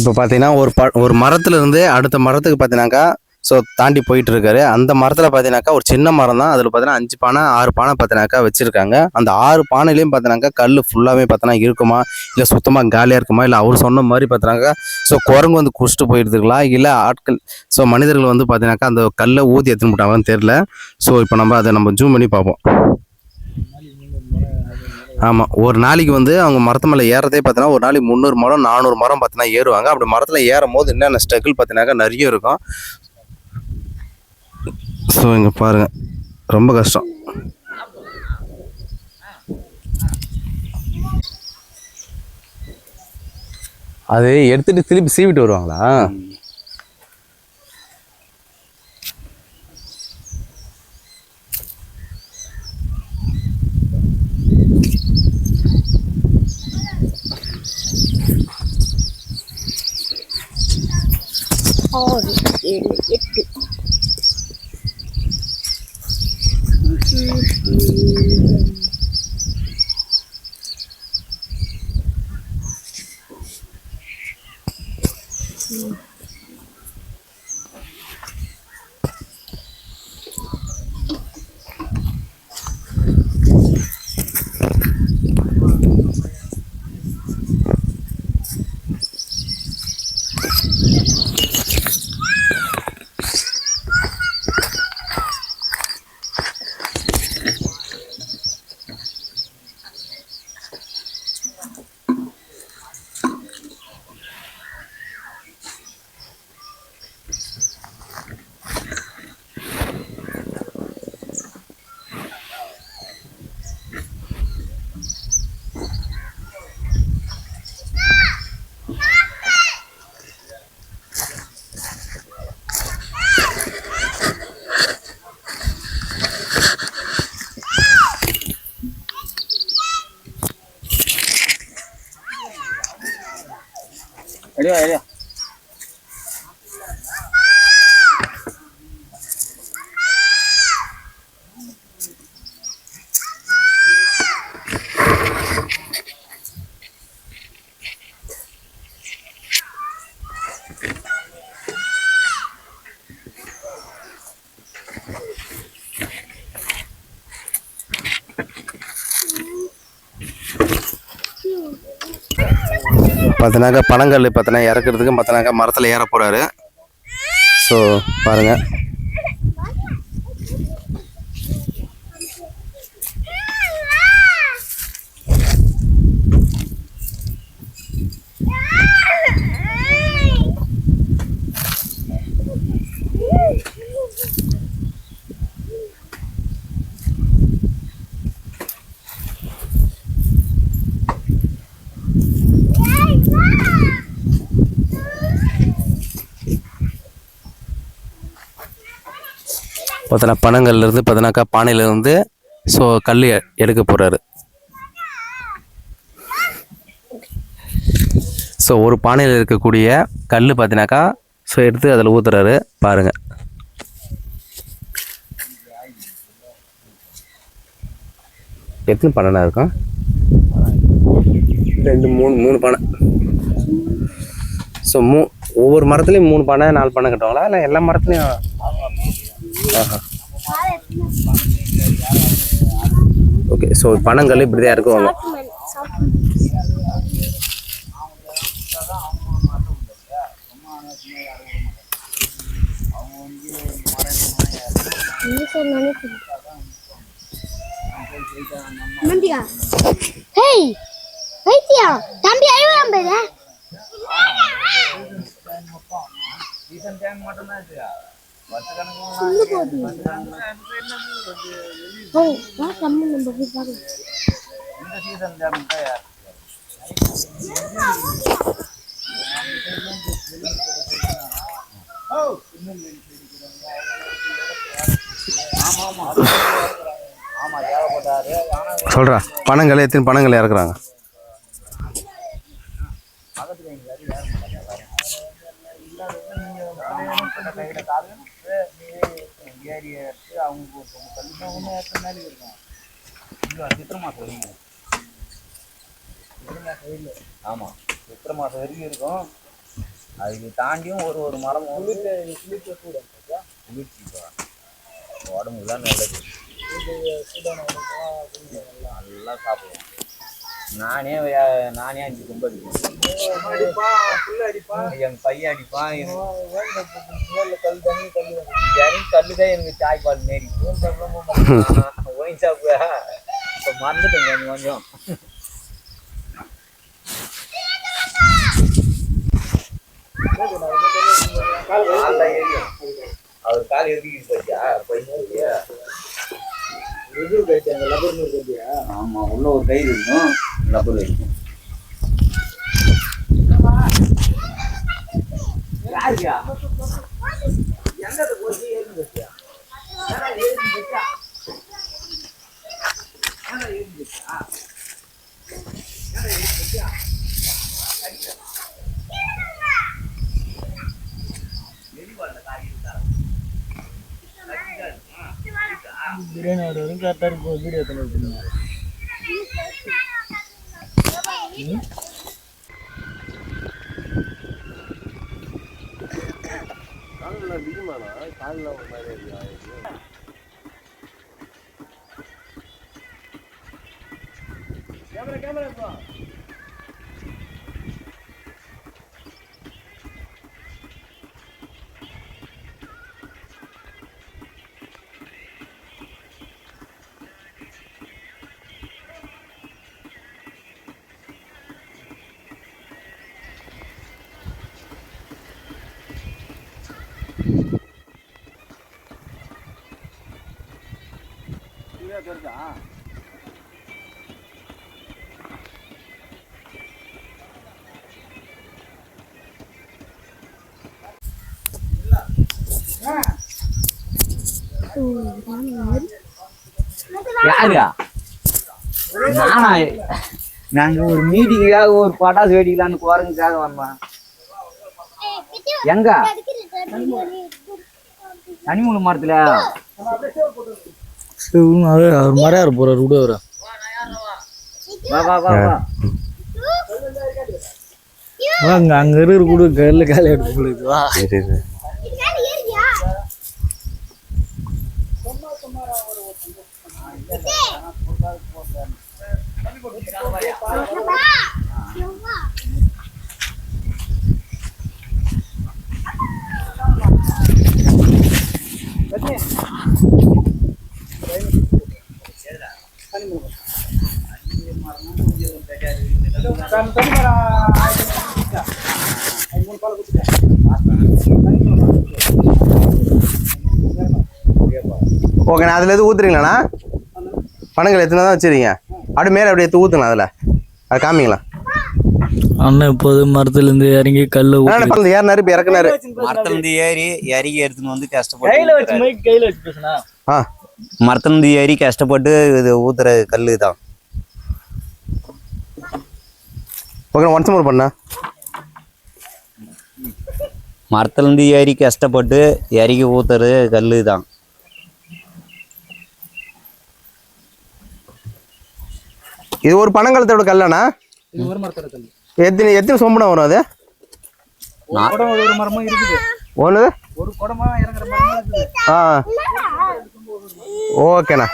இப்போ பார்த்தீங்கன்னா ஒரு மரத்துலேருந்து அடுத்த மரத்துக்கு பார்த்தீங்கன்னாக்கா ஸோ தாண்டி போயிட்டு இருக்காரு. அந்த மரத்தில் பார்த்தீங்கன்னாக்கா ஒரு சின்ன மரம் தான். அதில் பார்த்தீங்கன்னா 5 பானை 6 பானை பார்த்தீங்கன்னாக்கா வச்சுருக்காங்க. அந்த 6 பானையிலையும் பார்த்தீங்கன்னாக்கா கல் ஃபுல்லாகவே பார்த்தீங்கன்னா இருக்குமா, இல்லை சுத்தமாக காலியாக இருக்குமா, இல்லை அவர் சொன்ன மாதிரி பார்த்தீங்கன்னாக்கா ஸோ குரங்கு வந்து குடிச்சிட்டு போயிருந்துக்கலாம், இல்லை ஆட்கள் ஸோ மனிதர்கள் வந்து பார்த்தீங்கன்னாக்கா அந்த கல்லை ஊற்றி எடுத்துன்னு போட்டாங்கன்னு தெரில. ஸோ இப்போ அதை நம்ம ஜூம் பண்ணி பார்ப்போம். ஆமாம், ஒரு நாளைக்கு வந்து அவங்க மரத்து மேலே ஏறதே பார்த்தீங்கன்னா ஒரு நாளைக்கு 300 மரம் 400 மரம் பார்த்தீங்கன்னா ஏறுவாங்க. அப்படி மரத்தில் ஏறும் போது என்னென்ன ஸ்ட்ரகிள் பார்த்தீங்கன்னாக்கா நிறைய இருக்கும். ஸோ இங்கே பாருங்கள், ரொம்ப கஷ்டம். அது எடுத்துகிட்டு திருப்பி சீவிட்டு வருவாங்களா? Ayo. பார்த்தீங்கன்னாக்கா பனங்கல் பார்த்தீங்கன்னா இறக்குறதுக்கு பார்த்தீங்கன்னாக்கா மரத்தில் ஏற போகிறாரு. ஸோ பாருங்கள், பார்த்தீங்கன்னா பனங்கள்லேருந்து பார்த்தீங்கன்னாக்கா பானையிலேருந்து ஸோ கல் எடுக்க போகிறாரு. ஸோ ஒரு பானையில் இருக்கக்கூடிய கல் பார்த்தீங்கன்னாக்கா ஸோ எடுத்து அதில் ஊற்றுறாரு. பாருங்கள், எத்தனை பானைனா இருக்கும்? 2 3 பானை. ஸோ ஒவ்வொரு மரத்துலேயும் 3 பானை 4 பானை கட்டுவாங்களா, இல்லை எல்லா மரத்துலையும்? ஓகே, ஸோ பனங்கல் இப்படி தான் இருக்குவாங்க. சொல்கிறா, பனங்களை எத்தனை பனங்களை இறக்குறாங்க? ஆமாம், சித்திரை மாதம் வரைக்கும் இருக்கும். அதுக்கு தாண்டியும் ஒரு மரம் உடம்புலாம் நல்லது. நல்லா சாப்பிடுவோம். நானே 5 கும்பல் அடிப்பேன். என் பையன் அடிப்பான். கல்லு தான் எனக்கு தாய்ப்பால் மாரி. ஒயின் ஷாப்பு இப்போ மறந்துட்டேங்க கொஞ்சம். அவர் கால் எதுக்கிட்டு போச்சா? ஆமா, உள்ள ஒரு கயிறு இருக்கும், லப்பர் இருக்கும். பிரியாணி வரும் கரெக்டாக இருக்கும். வீடியோ பண்ணுங்க. யாருயா? நானா? நாங்க ஒரு மீட்டிங்காக ஒரு பட்டாசு வெடிக்கலான்னு குரங்குக்காக வந்தோம். எங்க தனிமூல மரத்துல மறையாரு போறாரு விட வர. அங்க இருக்கிற கூட கையில காலை எடுத்து போடுது. வா ஓகேண்ணா. அதில் எதுவும் ஊற்றுறீங்களாண்ணா? பணங்கள் எத்தனை தான் வச்சுருக்கீங்க? அப்படியே மேலே அப்படியே எடுத்து ஊற்றுங்களா? அதில் அது காமிங்களா? அண்ணன் இப்போது மரத்துலேருந்து இறங்கி கல்ல ஏறினாரு, இப்போ இறக்குனாரு. மரத்துலேருந்து இறங்கி எடுத்துன்னு வந்து கஷ்டப்பட்டு கையில வச்சு பேசுனா. மரத்துலேருந்து ஏறி கஷ்டப்பட்டு இது ஊத்துற கல்லு தான். ஓகே, ஒன்ஸ் மோர் பண்ணா. மரத்துலேருந்து ஏறி கஷ்டப்பட்டு இறங்கி ஊத்துறது கல்லு தான். இது ஒரு பனங்காலத்தோட கல்லாண்ணா? இது ஒரு மரத்தோட கல். எத்தனை சொம்புனா வரும் அது? ஒரு மரமா இருக்குது. ஒன்று ஒரு குடமா இறங்குற மரமா இருக்குது. ஓகேண்ணா.